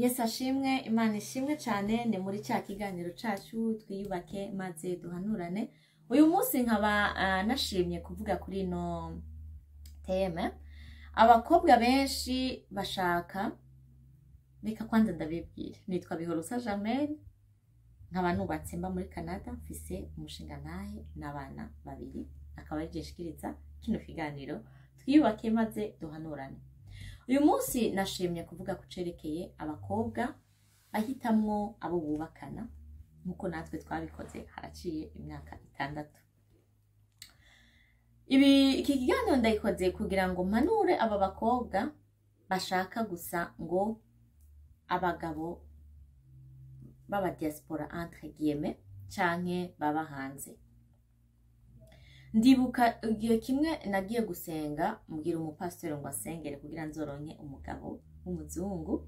Yesu ashimwe, Imana ishimwe cyane. Ni muri cya kiganiro cyacu twiyubake maze duhanurane. Uyu munsi nkaba nashimye kuvuga kuri ino teme. Abakobwa benshi bashaka, reka kwanza ndabibwira, nitwa Bihorusa Jamel, nkaba nubatse mba muri Canada, mfise umushinga ntahe n'abana babiri, akaba ari jeshikiriza kino kiganiro twiyubake maze duhanurane. Uyu munsi nashimye kuvuga kucerekeye abakobwa bahitamwo abo bubakana nkuko natwe twabikoze haraciye imyaka 6. Iki kiganiro ndayikoze kugira ngo mpanure aba bakobwa bashaka gusa ngo abagabo baba diaspora entre guillemets canke baba hanze. Ndibuka igihe kimwe nagiye gusenga, mbwira umupasiteri ngo asengere kugira nzoronke umugabo w'umuzungu,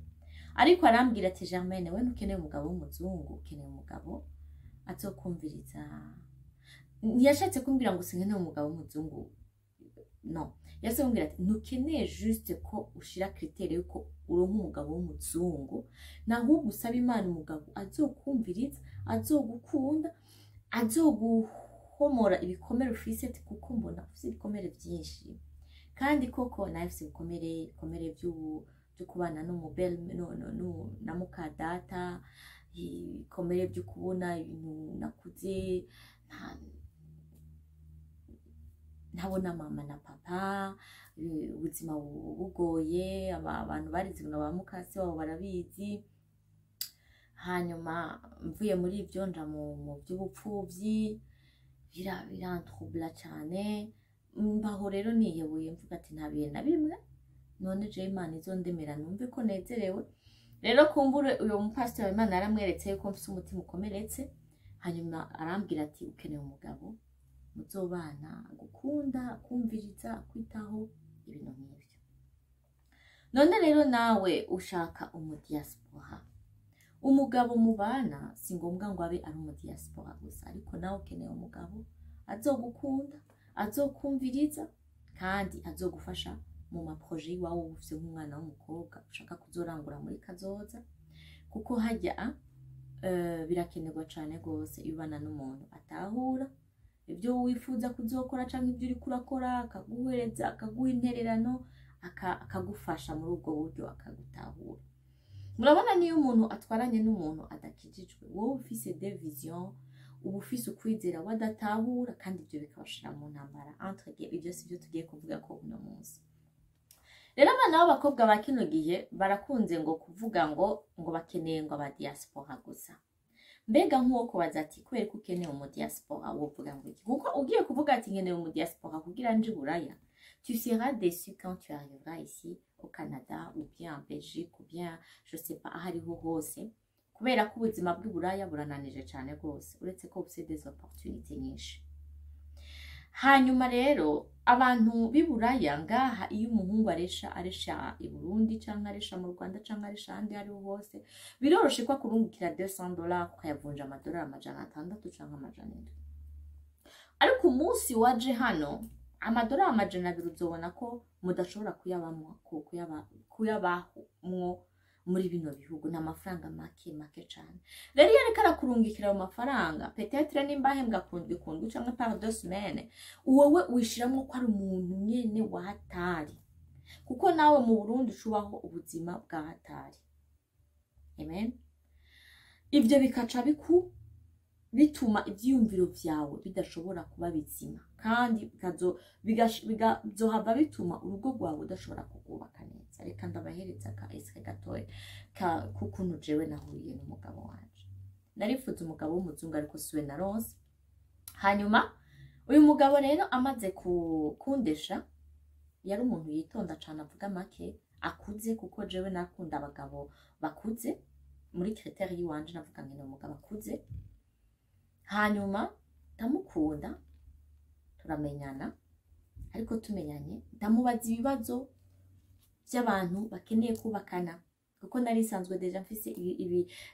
ariko arambwira ati Germaine, we ntukeneye umugabo w'umuzungu, ukeneye umugabo azokumviriza. Ntiyashatse kumbwira ngo sinkeneye umugabo w'umuzungu, no, yase kumbwira ati ntukeneye juste ko ushira kritere yuko uronka umugabo w'umuzungu, nahubwo usaba Imana umugabo azokumviriza, azogukunda, homora ibikomere ufise, kuko mbona ufise ibikomere byinshi, kandi koko nawe ufise ibikomere byo kubana n'umubel na muka data, ibikomere byo kubona ibintu nakuze ntabona mama na papa, ubuzima bugoye, abantu barizi na ba mukasi wabo barabizi. Hanyuma mvuye muri ibyo nja mu by'ubupfuvyi, birantrubla cyane, mbaho rero niyebuye mvuga ati nta bihe na bimwe none je Imana izondemera numve ko nezerewe. Rero kumbure uyo mupasiteri Imana yaramweretse yuko mfise umutima ukomeretse, hanyuma arambwira ati ukeneye umugabo muzobana, gukunda, kumviriza, kwitaho, ibintu nk'ibyo. None rero nawe ushaka umudiaspora, umugabo mubana si ngombwa ngo abe ari umudiaspora gusa, ariko nawe ukeneye umugabo azogukunda, azokumviriza, kandi azogufasha mu maproje iwawe ufite nk'umwana w'umukobwa ushaka kuzorangura muri kazoza, kuko hajya birakenerwa cyane rwose iyo ubana n'umuntu atahura ibyo wifuza kuzokora cyangwa ibyo uri kurakora, akaguhereza, akaguha intererano, akagufasha muri ubwo buryo, akagutahura. Murabona niyo umuntu atwaranye n'umuntu adakijijwe, wowe ufise des visions, uba ufise ukwizera wadatahura, kandi ibyo bikabashira mu ntambara entre guillemets. Ibyo si byo tugiye kuvuga ko uno munsi. Rero abana b'abakobwa ba kino gihe barakunze ngo kuvuga ngo bakeneye ngo aba diaspora gusa. Mbega nk'uwo kubaza ati kubera ko ukeneye umu diaspora wovuga ngo iki? Kuko ugiye kuvuga ati nkeneye umu diaspora kugira nje Buraya, tu seras déçu quand tu arriveras ici au Canada ou bien en Belgique ou bien je sais pas ahariho hose, kubera ko ubuzima bw'Iburaya burananije cyane rwose, uretse ko bufite des opportunités nyinshi. Hanyuma rero abantu b'Iburaya ngaha, iyo umuhungu aresha i Burundi canke aresha mu Rwanda canke aresha ahandi hariho hose, biroroshe ko kurungikira $200 ukayavunja amadolari 600 canke 700. Ariko umunsi waje hano amadolari 200 uzobona ko mudashobora kuyabamwo muri bino bihugu, n'amafaranga make cyane. Rero iyo ariko arakurungikira ayo mafaranga, peut-être nimba ahembwa kundu canke par 2 semaines, wowe wishiramwo ko ari umuntu nyene wa hatari, kuko nawe mu Burundi ushubaho ubuzima bwa hatari. Amen. Ibyo bikaca bituma ibyiyumviro vyawe bidashobora kuba bizima, kandi bigazohava bituma urugo rwawe udashobora kugubaka neza. Reka ndabahereza ka esike gatoya kukuntu jewe nahuye n'umugabo wanje. Narifuza umugabo w'umuzungu ariko siwe naronse. Hanyuma uyu mugabo rero amaze kundesha, yari umuntu yitonda cyane, avuga make, akuze, kuko jewe nakunda abagabo bakuze. Muri critère yiwanje navuga ngo umugabo akuze. Hanyuma ndamukunda, turamenyana, ariko tumenyanye ndamubaza ibibazo by'abantu bakeneye kubakana, kuko nari sanzwe deja mfise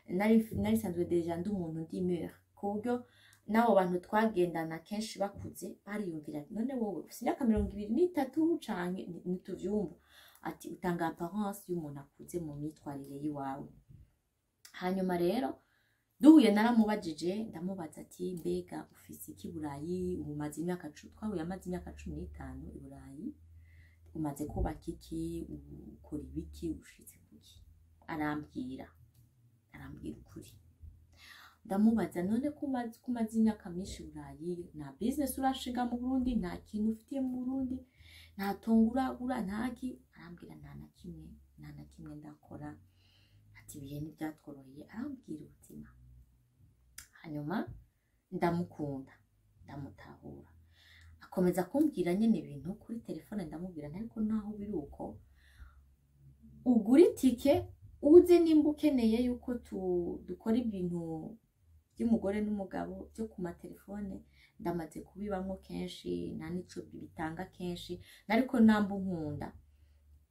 nari sanzwe deja ndi umuntu ndimera, kubwo nabo bantu twagendana kenshi bakuze bariyumvira none wowe ufite imyaka 23 canke nituvyumva ati utanga apparence y'umuntu akuze mu myitwarire yiwawe. Hanyuma rero duhuye naramubajije ndamubaza ati mbega ufise iki Burayi umaze imyaka twahuye amaze imyaka 15 i Burayi umaze kubaka iki ukora ibiki ushitse kuki arambwira ukuri. Ndamubaza none kumaze imyaka myinshi Burayi nta business urashinga mu Burundi nta kintu ufitiye mu Burundi nta tonguragura ntaki arambwira nta na kimwe ndakora ati ibihe ntibyatworoheye arambwira ubuzima. Hanyuma ndamukunda ndamutahura akomeza kumbwira nyene ibintu kuri telefone ndamubwira ariko naho biruko ugura itike uze nimba ukeneye yuko dukora ibintu by'umugore n'umugabo byo ku matelefone ndamaze kubibamwo kenshi nta nico bitanga kenshi ariko namba unkunda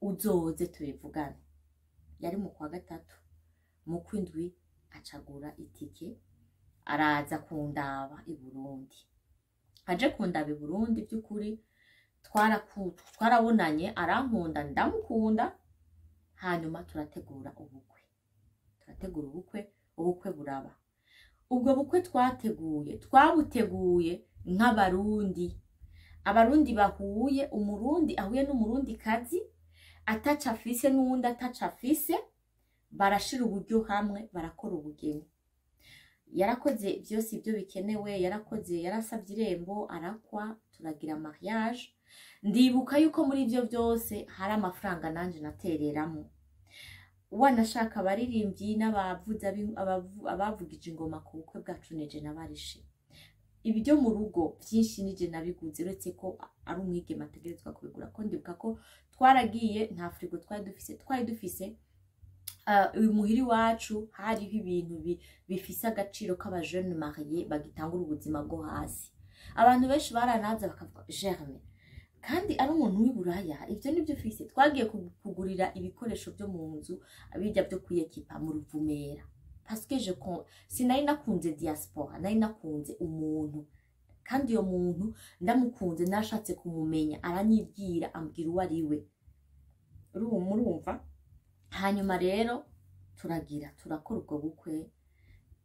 uzoze tubivugane. Yari mu kwa gatatu mu kwindwi acagura itike araza kundaba i Burundi. Aje kundaba i Burundi by'ukuri twarabonanye arankunda ndamukunda. Hanyuma turategura ubukwe buraba. Ubwo bukwe twabuteguye nk'abarundi. Abarundi bahuye umurundi ahuye n'umurundi kazi ataca afise n'uwundi ataca afise barashira uburyo hamwe barakora ubugeni. Yarakoze byose ibyo bikenewe yarasavye irembo arakwa turagira mariage. Ndibuka yuko muri ibyo byose hari amafaranga nanje natereramo. Wanashaka abaririmbyi n'abavuza abavugije ingoma ku bukwe bwacu neje nabarishe. Ibyo mu rugo byinshi nije nabiguze uretse ko ari umwigeme ategerezwa kubigura ko ndibuka ko twaragiye nta frigo twari dufise muhiri wacu hariho ibintu bifise agaciro k'aba jeune marié bagitangura ubuzima bwo hasi. Abantu benshi baranaza bakavuga Germe kandi ari umuntu w'Iburaya ivyo nibyo ufise. Twagiye kugurira ibikoresho byo mu nzu abijya byo kuyekipa mu Ruvumera parce que sinari nakunze diaspora nari nakunze umuntu kandi iyo muntu ndamukunze nashatse kumumenya aranyibwira ambwira uwo ari we murumva. Hanyuma rero turakora ubwo bukwe.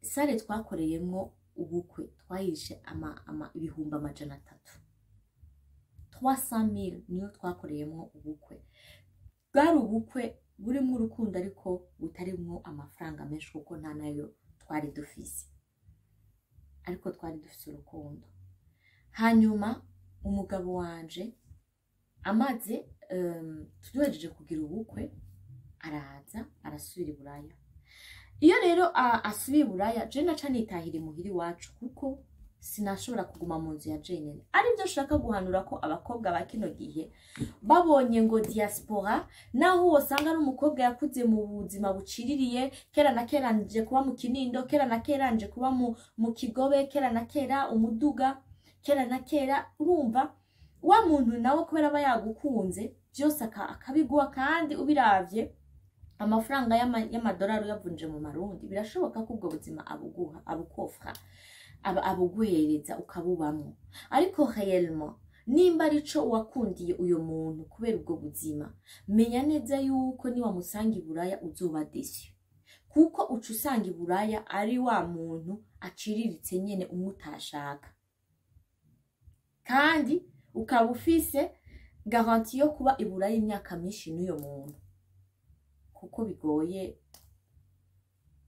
Sare twakoreyemwo ubukwe twayishe ibihumbi 300 300,000 niyo twakoreyemwo ubukwe. Bwari ubukwe burimo urukundo ariko butarimwo amafaranga menshi kuko nta nayo twari dufise ariko twari dufise urukundo. Hanyuma umugabo wanje amaze tugejeje kugira ubukwe araza arasubira i Buraya. Iyo rero asubiye i Buraya je naca nitahira muhiri wacu kuko sinashobora kuguma mu nzu ya Jane. Ari byo shaka guhanura ko abakobwa ba kino gihe babonye ngo diaspora naho wosanga ari umukobwa yakuze mu buzima buciririye kera na kera nje kuba mu Kinindo kera na kera nje kuba mu Kigobe kera na kera umuduga kera na kera urumva wa muntu nawe kubera aba yagukunze byose akabiguha kandi ubiravye amafaranga y'amadolari yavunje mu marundi birashoboka ko ubwo buzima abukofra abuguhereza ukabubamwo. Ariko réellement nimba arico wakundiye uyo muntu kubera ubwo buzima menya neza yuko ni wamusanga i Buraya uzoba déçu kuko uca usanga i Buraya ari wa muntu aciriritse nyene umutashaka kandi ukaba ufise garanti yo kuba i Buraya imyaka myinshi n'uyo muntu kuko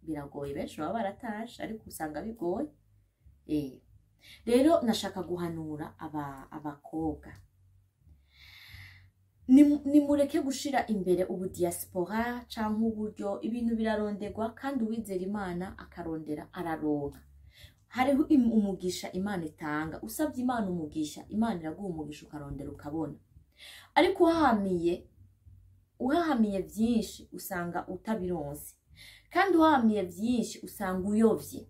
biragoye benshi baba baratashe ariko usanga bigoye. Rero nashaka guhanura abakobwa nimureke gushira imbere ubu diaspora canke uburyo ibintu birarondegwa kandi uwizera Imana akarondera araronka. Hariho umugisha Imana itanga usabye Imana umugisha Imana iraguha umugisha ukarondera ukabona. Ariko uhahamiye byinshi usanga utabironse kandi uhahamiye byinshi usanga uyovye.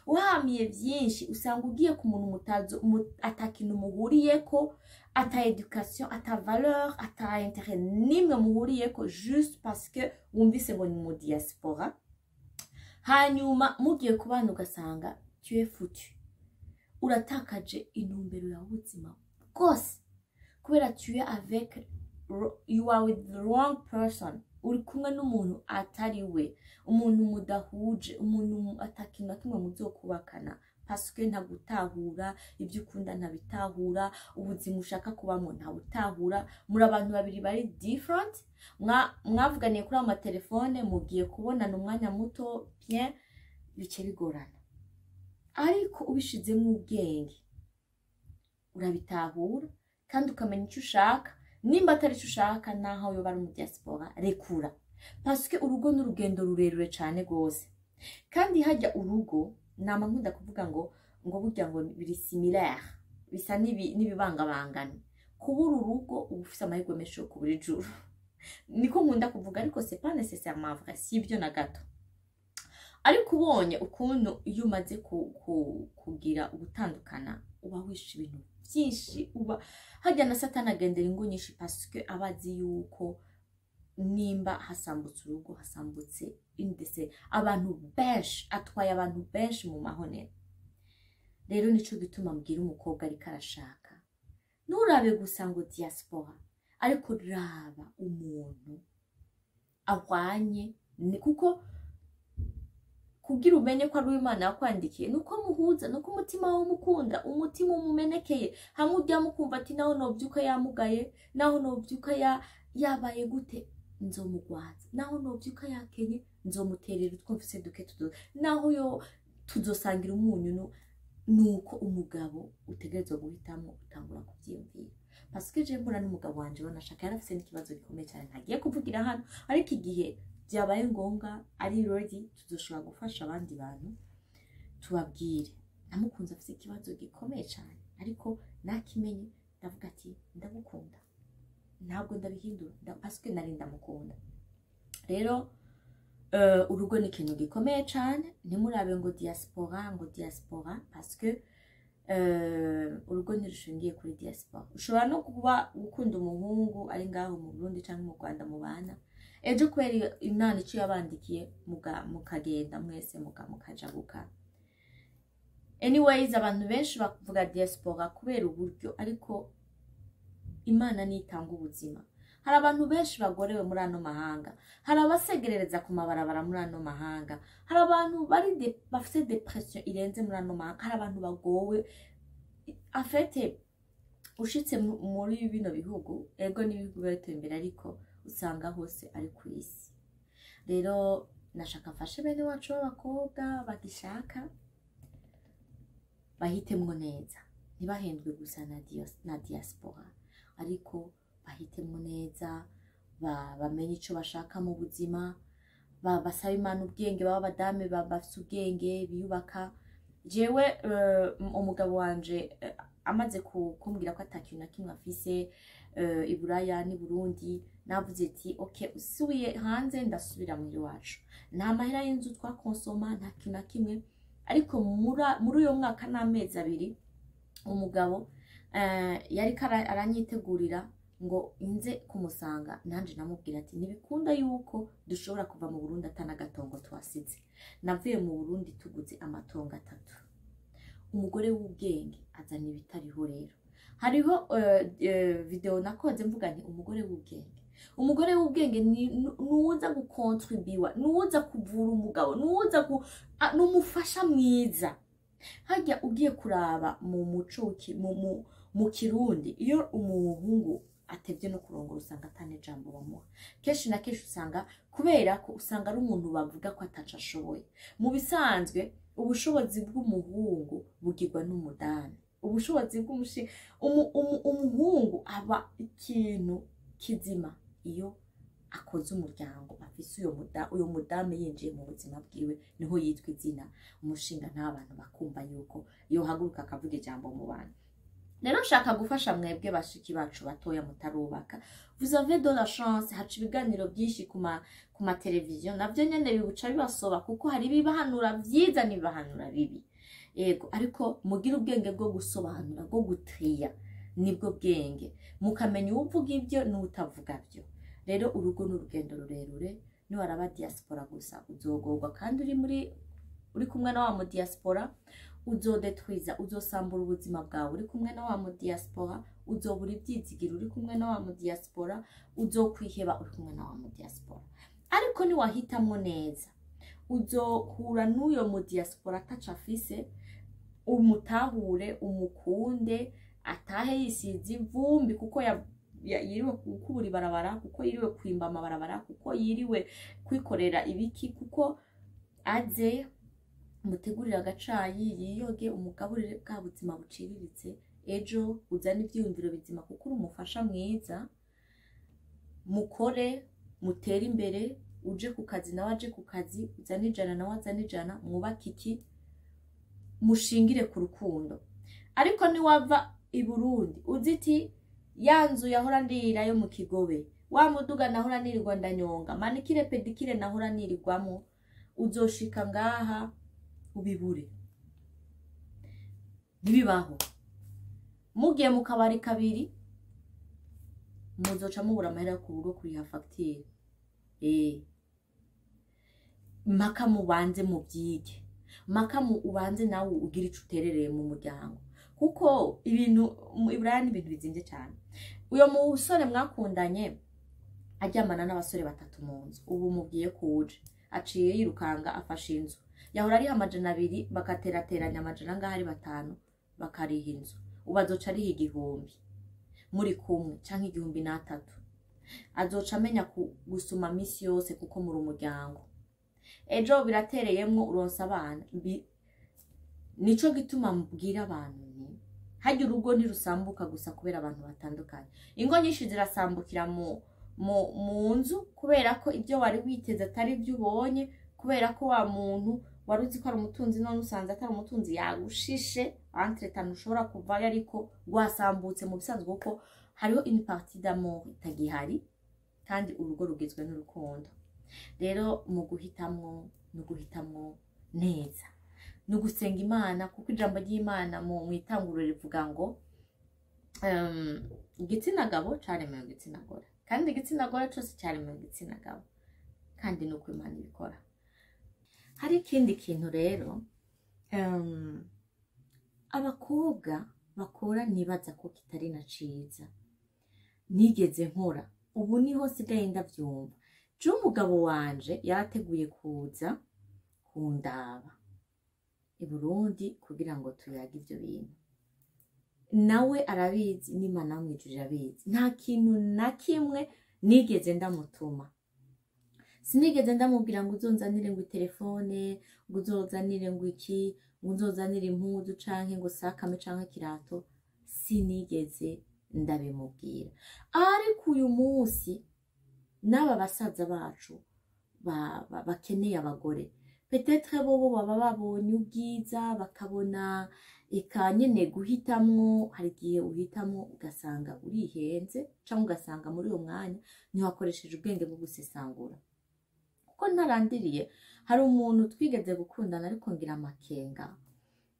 Uhamiye byinshi usanga ugiye ku muntu mutazo atakintu muhuriyeko ata education ata valeur ata intérêt nimwe muhuriyeko juste parce que wumvise ngo ni mu diaspora. Hanyuma mugiye kubana ugasanga tu es foutu uratakaje intumbero ya ubuzima bwose kubera tu es avec you are with the wrong person, uri kumwe n'umuntu atari we, umuntu mudahuje, umuntu atakintu na kimwe muzokubakana, paske ntagutahura, ibyo ukunda ntabitahura, ubuzima ushaka kubamo ntabutahura, muri abantu babiri bari different, mwavuganiye kuri ama telefone, mugiye kubonana umwanya muto, bien, bice bigorana. Ariko ubishizemo ubwenge urabitahura kandi ukamenya icyo ushaka, nimba atari icyo ushaka naho yo bari mu diaspora rekura, paske urugo n'urugendo rurerure cyane gose. Kandi hajya urugo nama nkunda kuvuga ngo burya ngo biri similaire, bisa n'ibibangabangana. Kubura urugo ubufise amahirwe menshi yo kubura ijuru, niko nkunda kuvuga, ariko c'est pas nécessairement vrai, si ibyo na gato. Ariko ubonye ukuntu iyo umaze kugira ubutandukana uba wisha ibintu byinshi, uba hajya na Satani agendera ingo nyinshi, paske abazi yuko nimba hasambutse urugo hasambutse indese abantu benshi, atwaye abantu benshi mu mahonera. Rero nico gituma mbwira umukobwa ariko arashaka, nurabe gusa ngo diaspora, ariko raba umuntu ahwanye, kuko kugira umenye ko ari Imana yakwandikiye nuko muhuza, nuko umutima wawe umukunda, umutima umumenekeye, hamwe ujya mukumva ati naho nobyuka yamugaye, naho nobyuka yabaye gute nzomugwaza, naho nobyuka yakenye nzomuterera utwumvise duke tudo, naho yo tuzosangira umunyu. Nuko umugabo utegerezwa guhitamo utangura kubyiyumvira, paske je mbona n'umugabo wanje banashaka yarafise n'ikibazo gikomeye cyane ntagiye kuvugira hano, ariko igihe byabaye ngombwa ari ready tuzoshobora gufasha abandi bantu tubabwire. Namukunze afise ikibazo gikomeye cyane, ariko nakimenye ndavuga ati ndagukunda, ntabwo ndabihindura, paske nari ndamukunda. Rero urugo ni ikintu gikomeye cyane, ntimurabe ngo diaspora, paske urugo ntirushingiye kuri diaspora. Ushobora no kuba gukunda umuhungu ari ngaho mu Burundi cyangwa mu Rwanda mubana, ejo kweri Imana icyo yabandikiye mukagenda mwese mukajabuka. Anyways, abantu benshi bavuga diaspora kubera uburyo, ariko Imana nitanga ubuzima. Hari abantu benshi bagorewe muri ano mahanga, hari abasegerereza ku mabarabara muri ano mahanga, hari abantu bafite depression irenze muri ano mahanga, hari abantu bagowe. Afete ushitse muri bino bihugu, ego n'ibihugu biteye imbere, ariko usanga hose ari ku isi. Rero nashaka mfashe bene wacu b'abakobwa bagishaka bahitemwo neza, ntibahendwe gusa na diaspora, ariko bahitemwo neza, bamenye icyo bashaka mu buzima, basaba Imana ubwenge, baba badame bafite ubwenge biyubaka. Jewe umugabo wanje amaze kumbwira ko atakintu na kimwe afise i Buraya n'i Burundi, navuze ati okay, usubiye hanze ndasubira muri wacu, nta mahera y'inzu twakonsoma, nta kintu na kimwe. Ariko muri uyo mwaka n'amezi abiri umugabo yari aranyitegurira ngo inze kumusanga, nanje namubwira ati ntibikunda yuko dushobora kuva mu Burundi atana gatongo twasize. Navuye mu Burundi tuguze amatongo 3. Umugore w'ubwenge azana ibitariho. Rero hariho video nakoze mvuga nti umugore w'ubwenge nuza gukontribuwa, nuza kuvura umugabo, nuza numufasha mwiza. Hajya ugiye kuraba mu muco mu Kirundi, iyo umuhungu atevye no kurongora usanga atane jambo bamuha, kenshi na kenshi usanga kubera ko usanga ari umuntu bavuga ko ataca ashoboye. Mu bisanzwe ubushobozi bw'umuhungu bugirwa n'umudani, ubushobozi umuhungu aba ikintu kizima iyo akoze umuryango, afise uyo mudame yinjiye mu buzima bwiwe, niho yitwa izina umushinga. Ntabantu bakumva yuko iyo haguruka akavuga ijambo mu bantu. Rero nshaka gufasha mwebwe bashiki bacu batoya mutarubaka, vous avez de la chance. Haca ibiganiro byinshi ku ma televiziyo, navyo nyene bibuca bibasoba, kuko hari bibahanura vyiza n'ibibahanura bibi. Yego, ariko mugira ubwenge bwo gusobanura, bwo gutriya, nibwo bwenge, mukamenya uvuga ibyo n'utavuga byo. Rero urugo n'urugendo rurerure, ni waraba diaspora gusa uzogorwa, kandi uri kumwe na wa mu diaspora uzodetwiza, uzosambura ubuzima bwawe uri kumwe na wa mu diaspora, uzobura ibyizigiro uri kumwe na wa mu diaspora, uzokwiheba uri kumwe na wa mu diaspora. Ariko niwahitamwo neza, uzohura n'uyo mu diaspora ataca afise, umutahure, umukunde, atahe yisize ivumbi kuko yiriwe gukubura ibarabara, kuko yiriwe kwimba amabarabara, kuko yiriwe kwikorera ibiki, kuko aze mutegurira agacayi, yiyoge, umugaburire bwa buzima buciriritse, ejo uzane ibyiyumviro bizima kuko uri umufasha mwiza, mukore, mutere imbere, uje ku kazi nawe aje ku kazi, uzane ijana nawe azane ijana, mwubake iki, mushingire ku rukundo. Ariko niwava i Burundi uziti ya nzu yahora ndira yo mu Kigobe, wa muduga nahora nirirwa ndanyonga, manikire pedikire nahora nirirwamo, uzoshika ngaha ubibure. Ntibibaho. Mugiye mu kabari kabiri, muzoca mubura amahera ku rugo kuriha fagitire. Maka mubanze mubyige, maka ubanze nawe ugira ico uterereye mu muryango, kuko ibintu Iburaya ni ibintu bizimvye cyane. Uyo musore mwakundanye aryamana n'abasore batatu mu nzu, ubu mubwiye kuje aciye yirukanga afashe inzu, yahora ari 200 bakaterateranya amajana ngaho ari 5 bakariha inzu, ubazoca ari 1000 muri kumwe canke 1003. Azoca amenya gusuma misi yose kuko muri umuryango. Ejo biratereyemwo uronsa abana. Nico gituma mbwira abantu ni hajya urugo ntirusambuka gusa kubera abantu batandukanye. Ingo nyinshi zirasambukira mu nzu kubera ko ibyo wari witeze atari ibyo ubonye, kubera ko wa muntu wari uzi ko ari umutunzi none usanze atari umutunzi yagushishe, entretemps ushobora kuvayo ariko rwasambutse mu bisanzwe kuko hariho une partie d'amour itagihari kandi urugo rugizwe n'urukundo. Rero mu guhitamwo neza, no gusenga Imana kuko ijambo ry'Imana mu itanguriro rivuga ngo igitsina gabo caremewe igitsina gore, kandi igitsina gore cyose caremewe igitsina gabo, kandi nuko Imana ibikora. Hari ikindi kintu rero abakobwa bakora nibaza ko kitari na ciza nigeze nkora, ubu niho sigaye ndavyumva. Je umugabo wanje yarateguye kuza kundaba i Burundi kugira ngo tuyage ivyo bintu, nawe arabizi n'Imana mwijuje abizi. Nta kintu na kimwe nigeze ndamutuma, sinigeze ndamubwira ngo uzonzanire ngo telefone, ngo uzozanire ngo iki, ngo uzozanire impuzu canke ngo sakame canke kirato, sinigeze ndabimubwira. Ariko uyu munsi n'aba basaza bacu bakeneye abagore, peut-être bobo baba babonye ubwiza bakabona eka nyene guhitamwo. Hari igihe uhitamo ugasanga urihenze cyangwa ugasanga muri uwo mwanya ntiwakoresheje ubwenge bwo gusesangura. Kuko ntarandiriye hari umuntu twigeze gukundana ariko ngira amakenga,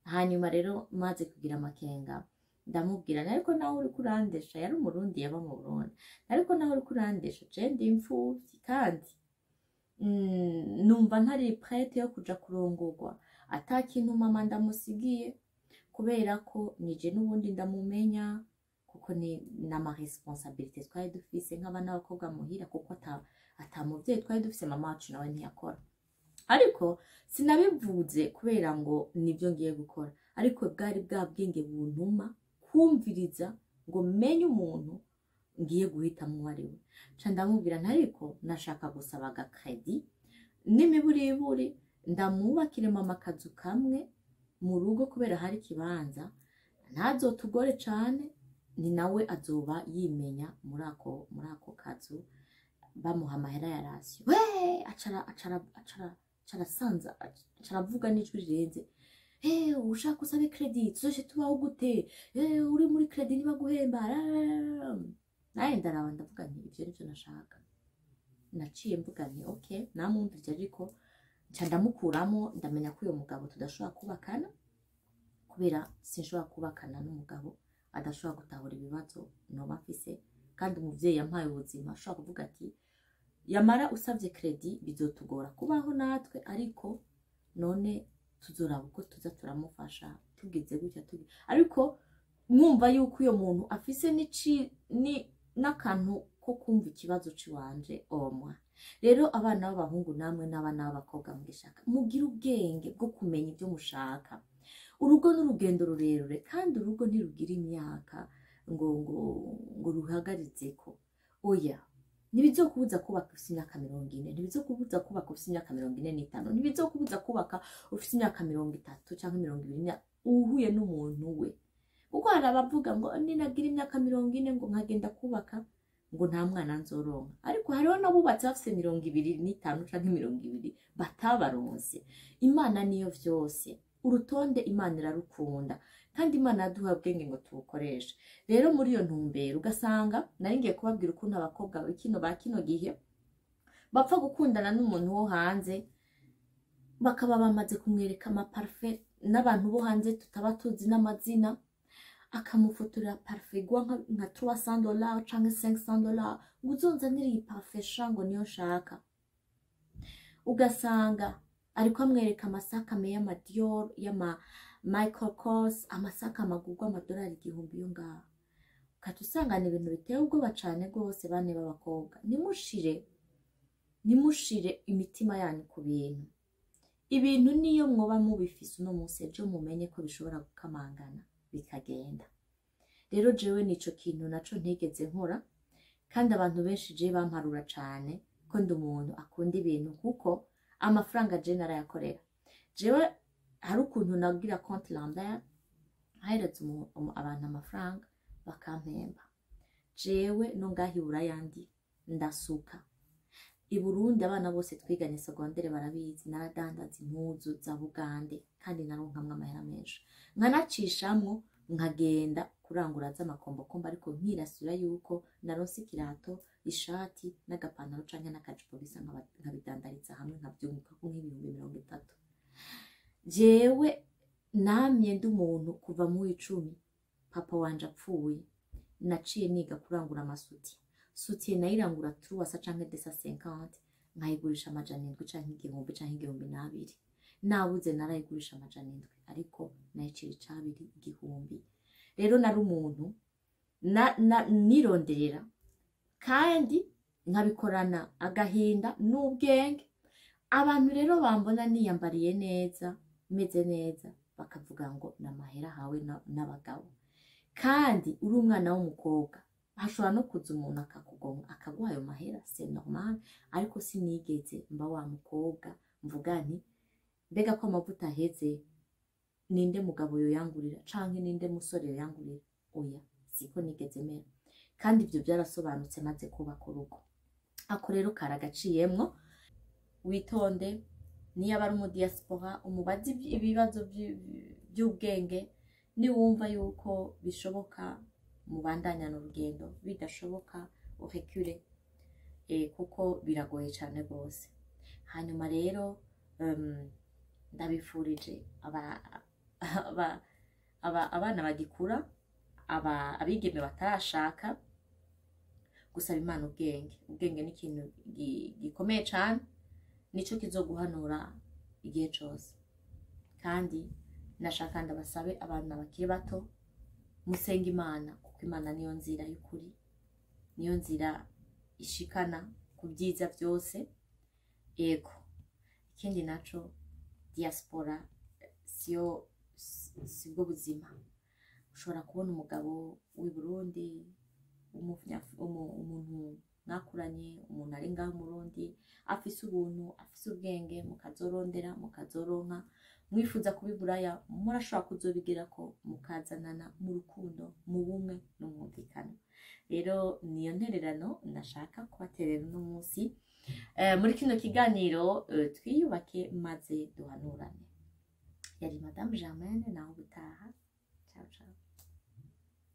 hanyuma rero maze kugira amakenga ndamubwira ariko nawe uri kurandesha, yari umurundi yaba mu Burundi, ariko nawe uri kurandesha je ndi imfuvyi kandi numva ntari prête yo kuja kurongorwa atakintu mama ndamusigiye, kubera ko nije n'ubundi ndamumenya, kuko ni nama responsabilité twari dufise nk'abana b'abakobwa muhira, kuko atamuvyeyi twari dufise, mama wacu nawe ntiyakora. Ariko sinabivuze kubera ngo nibyo ngiye gukora, ariko bwari bwa bwenge buntuma kumviriza ngo menye umuntu ngiye guhitamwo ari we. Ca ndamubwira ntariko nashaka gusaba agacredit n'imiburiburi ndamwubakire mama akazu kamwe mu rugo, kubera hari kibanza ntazotugore cane, ni nawe azoba yimenya muri ako kazu, bamuha amahera ya ratio. We acarasanza acaravuga n'ijwi rirenze, ushaka usabe credit zoje tubaho gute, uri muri credit niba guhemba. Naye ndaraba ndavuga nti ivyo nivyo nashaka. Naciye mvuga nti okay, namwumvije, ariko nca ndamukuramo ndamenya ko uyo mugabo tudashobora kubakana, kubera sinshobora kubakana n'umugabo adashobora gutahura ibibazo noba mfise. Kandi umuvyeyi yampaye ubuzima ashobora kuvuga ati yamara usavye credit bizotugora kubaho natwe, ariko none tuzoraba uko tuza turamufasha tugize gutya ariko mwumva yuko uyo muntu afise n'akantu ko kumva ikibazo ciwanje omwa. Rero abana b'abahungu namwe n'abana b'abakobwa mugishaka mugira ubwenge bwo kumenya ibyo mushaka. Urugo n'urugendo rurerure kandi urugo ntirugira imyaka ngo ruhagarizeko. Oya, ntibizokubuza kubaka ufite imyaka 40, ntibizokubuza kubaka ufite imyaka 45, ntibizokubuza kubaka ufite imyaka 30 cyangwa 20 uhuye n'umuntu we. Kuko hari abavuga ngo ninagira imyaka 40 ngo nkagenda kubaka ngo nta mwana nzoronka. Ariko hariho n'abubatse bafite 25 cyangwa 20 batabaronse. Imana niyo vyose. Urutonde Imana irarukunda kandi Imana yaduha ubwenge ngo tubukoreshe. Rero muri iyo ntumbero ugasanga nari ngiye kubabwira ukuntu abakobwa bakino gihe bapfa gukundana n'umuntu wo hanze bakaba bamaze kumwereka amaparfait n'abantu bo hanze tutaba tuzi n'amazina, akamufotora parfait igwa nka $300 canke $500 ngo uzonzanire iyi parfait shango niyo nshaka. Ugasanga ariko amwereka amasaka y'ama Dior y'ama Michael Kors, amasaka amagurwa amadolari 1000 yo ngaho. Katusangana ibintu biteye ubwoba cane gose bane b'abakobwa. Nimushire imitima yanyu ku bintu. Ibintu niyo mwoba mubifise uno munsi ejo mumenye ko bishobora gukamangana bikagenda. Rero jewe nico kintu naco ntegeze nkora kandi abantu benshi je bamparura cane ko ndi umuntu akunda ibintu kuko amafaranga je narayakorera. Jewe hari ukuntu nagira compte Lambert haheretse abantu amafaranga bakampemba. Jewe no ngahibura yandi ndasuka. I Burundi abana bose twiganye secondaire barabizi naradandaza impuzu za Bugande kandi naronkamwe amahera menshi. Nkanacishamwo nkagenda kurangura z'amakombokombo ariko nkirasura yuko naronse ikirato, ishati n'agapantaro canke n'akajipo bisa nkabidandariza hamwe nkabyunguka ko nk'ibihumbi 30. Jewe namye ndi umuntu kuva mu 10 papa wanje apfuye naciye niga kurangura amasuti. Suti nayirangura truwasa canke 250 nkayigurisha amajana 7 canke 1000 canke 2000. Nabuze narayigurisha amajana 7 ariko nayicira icabiri 1000. Rero nari umuntu nironderera kandi nkabikorana agahinda n'ubwenge. Abantu rero bambona niyambariye neza meze neza bakavuga ngo namahera hawe n'abagabo. Kandi uri umwana w'umukobwa hashobora no kuza umuntu akakugonga akaguha ayo mahera, c'est normal. Ariko sinigeze mba wa mukobwa mvuga nti mbega ko amavuta aheze ninde mugabo yoyangurira canke ninde musore yoyangurira. Oya, siko nigeze mera kandi ibyo byarasobanutse maze kubaka urugo. Ako rero karagaciyemwo. Witonde niyo abari mu diaspora umubazi ibibazo by'ubwenge niwumva yuko bishoboka mubandanya n'urugendo, bidashoboka urekure kuko biragoye cyane gose. Hanyuma rero ndabifurije abana bagikura abigeme batarashaka gusaba Imana ubwenge. Ubwenge ni ikintu gikomeye cyane nico kizoguhanura igihe cyose. Kandi nashaka ndabasabe abana bakiri bato musenga Imana kuko Imana niyo nzira y'ukuri, niyo nzira ishikana ku byiza byose. Ego ikindi naco diaspora sibwo buzima. Ushobora kubona umugabo w'i Burundi umuntu nakuranye, umuntu ari ngaho mu Burundi afise ubuntu afise ubwenge, mukazorondera mukazoronka mwifuza kubiburaya murashobora kuzobigira ko mukazanana mu rukundo mu bumwe no mwumvikana. Rero niyo ntererano nashaka kubaterera uno munsi muri kino kiganiro twiyubake maze duhanurane. Yari Madame Germaine naho gutaha. Ciao ciao.